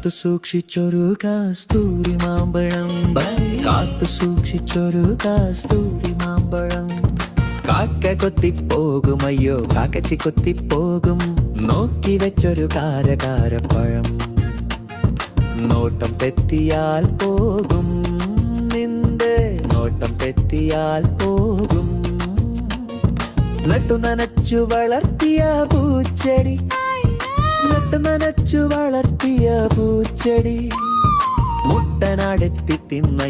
കാത്തു സൂക്ഷിച്ചൊരു കസ്തൂരി മാമ്പഴം, കാത്തു സൂക്ഷിച്ചൊരു കസ്തൂരി മാമ്പഴം. കാക്ക കൊത്തിപ്പോകും, അയ്യോ കാക്കച്ചി കൊത്തിപ്പോകും, നോക്കി വെച്ചൊരു കാരകാരപ്പഴം. നോട്ടം തെറ്റിയാൽ പോകും, നിന്റെ നോട്ടം തെറ്റിയാൽ പോകും. നട്ടു നനച്ചു വളർത്തിയ പൂച്ചെടി, നട്ടു നനച്ചു വളർത്തിയ പൂച്ചെടി, മുട്ടനാടെത്തി തിന്ന